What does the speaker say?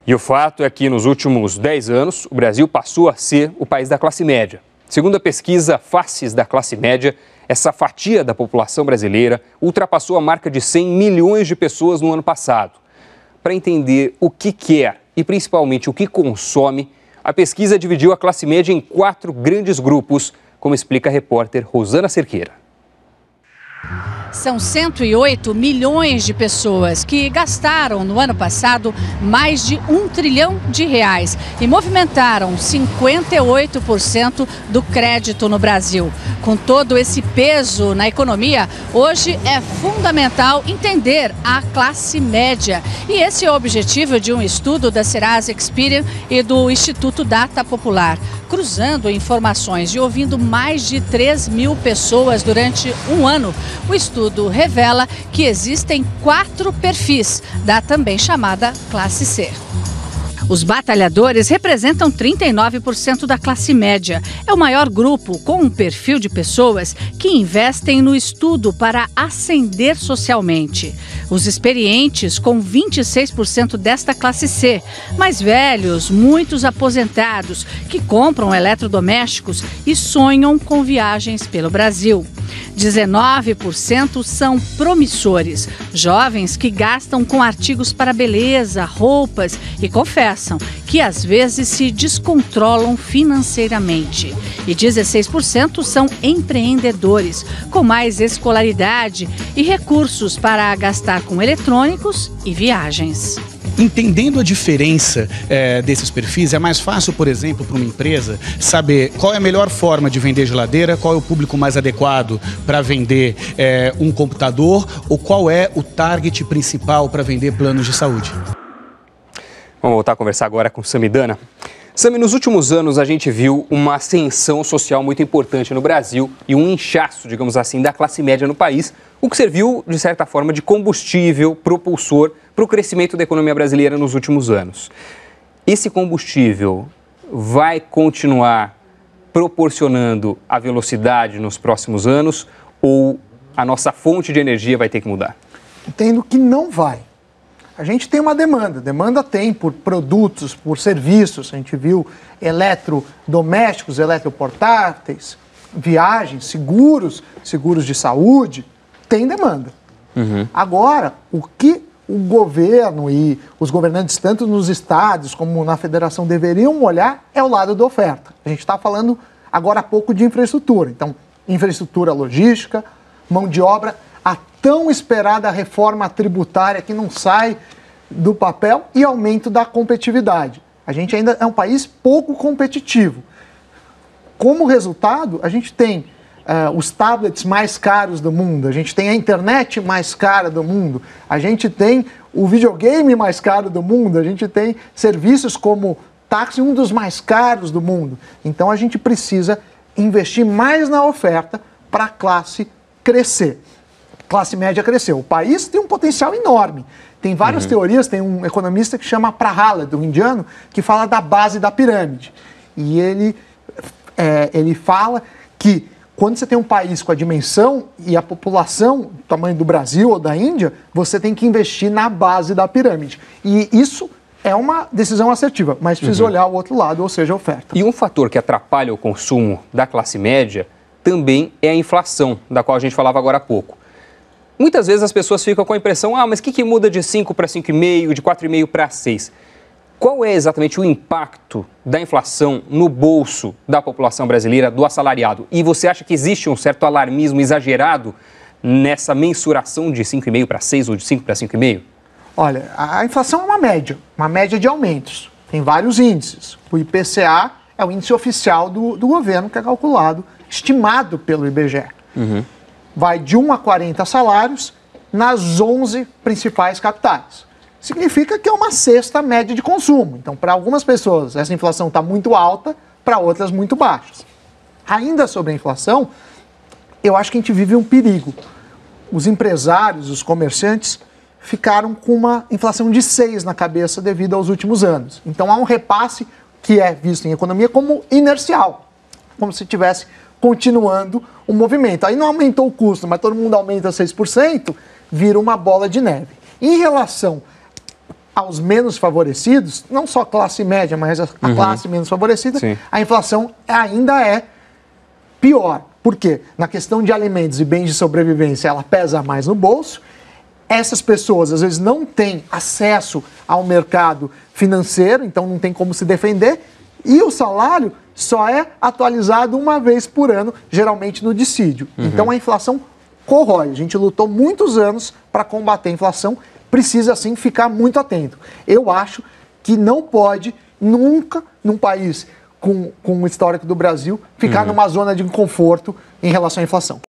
E o fato é que nos últimos 10 anos, o Brasil passou a ser o país da classe média. Segundo a pesquisa Faces da Classe Média, essa fatia da população brasileira ultrapassou a marca de 100 milhões de pessoas no ano passado. Para entender o que quer e principalmente o que consome, a pesquisa dividiu a classe média em 4 grandes grupos, como explica a repórter Rosana Cerqueira. São 108 milhões de pessoas que gastaram no ano passado mais de R$1 trilhão e movimentaram 58% do crédito no Brasil. Com todo esse peso na economia, hoje é fundamental entender a classe média. E esse é o objetivo de um estudo da Serasa Experian e do Instituto Data Popular. Cruzando informações e ouvindo mais de 3 mil pessoas durante um ano, o estudo revela que existem 4 perfis da também chamada classe C. Os batalhadores representam 39% da classe média. É o maior grupo com um perfil de pessoas que investem no estudo para ascender socialmente. Os experientes, com 26% desta classe C. Mais velhos, muitos aposentados, que compram eletrodomésticos e sonham com viagens pelo Brasil. 19% são promissores, jovens que gastam com artigos para beleza, roupas e confessam que às vezes se descontrolam financeiramente. E 16% são empreendedores, com mais escolaridade e recursos para gastar com eletrônicos e viagens. Entendendo a diferença desses perfis, é mais fácil, por exemplo, para uma empresa saber qual é a melhor forma de vender geladeira, qual é o público mais adequado para vender um computador ou qual é o target principal para vender planos de saúde. Vamos voltar a conversar agora com Samidana. Sami, nos últimos anos a gente viu uma ascensão social muito importante no Brasil e um inchaço, digamos assim, da classe média no país, o que serviu, de certa forma, de combustível propulsor para o crescimento da economia brasileira nos últimos anos. Esse combustível vai continuar proporcionando a velocidade nos próximos anos ou a nossa fonte de energia vai ter que mudar? Entendo que não vai. A gente tem uma demanda tem por produtos, por serviços, a gente viu eletrodomésticos, eletroportáteis, viagens, seguros de saúde, tem demanda. Agora, o que o governo e os governantes, tanto nos estados como na federação, deveriam olhar é o lado da oferta. A gente está falando agora há pouco de infraestrutura. Então, infraestrutura logística, mão de obra, a tão esperada reforma tributária que não sai do papel e aumento da competitividade. A gente ainda é um país pouco competitivo. Como resultado, a gente tem os tablets mais caros do mundo, a gente tem a internet mais cara do mundo, a gente tem o videogame mais caro do mundo, a gente tem serviços como táxi, um dos mais caros do mundo. Então a gente precisa investir mais na oferta para a classe crescer. Classe média cresceu. O país tem um potencial enorme. Tem várias teorias, tem um economista que chama Prahalad, um indiano, que fala da base da pirâmide. E ele fala que quando você tem um país com a dimensão e a população do tamanho do Brasil ou da Índia, você tem que investir na base da pirâmide. E isso é uma decisão assertiva, mas precisa olhar o outro lado, ou seja, a oferta. E um fator que atrapalha o consumo da classe média também é a inflação, da qual a gente falava agora há pouco. Muitas vezes as pessoas ficam com a impressão, mas o que muda de 5 para 5,5, de 4,5 para 6? Qual é exatamente o impacto da inflação no bolso da população brasileira, do assalariado? E você acha que existe um certo alarmismo exagerado nessa mensuração de 5,5 para 6 ou de 5 para 5,5? Olha, a inflação é uma média de aumentos. Tem vários índices. O IPCA é o índice oficial do governo, que é calculado, estimado pelo IBGE. Vai de 1 a 40 salários nas 11 principais capitais. Significa que é uma cesta média de consumo. Então, para algumas pessoas, essa inflação está muito alta, para outras, muito baixa. Ainda sobre a inflação, eu acho que a gente vive um perigo. Os empresários, os comerciantes, ficaram com uma inflação de 6 na cabeça devido aos últimos anos. Então, há um repasse que é visto em economia como inercial, como se estivesse continuando o movimento. Aí não aumentou o custo, mas todo mundo aumenta 6%, vira uma bola de neve. Em relação aos menos favorecidos, não só a classe média, mas a classe menos favorecida, Sim. a inflação ainda é pior. Por quê? Na questão de alimentos e bens de sobrevivência, ela pesa mais no bolso. Essas pessoas, às vezes, não têm acesso ao mercado financeiro, então não tem como se defender. E o salário só é atualizado uma vez por ano, geralmente no dissídio. Então a inflação corrói. A gente lutou muitos anos para combater a inflação, precisa, sim, ficar muito atento. Eu acho que não pode, nunca, num país com o histórico do Brasil, ficar numa zona de conforto em relação à inflação.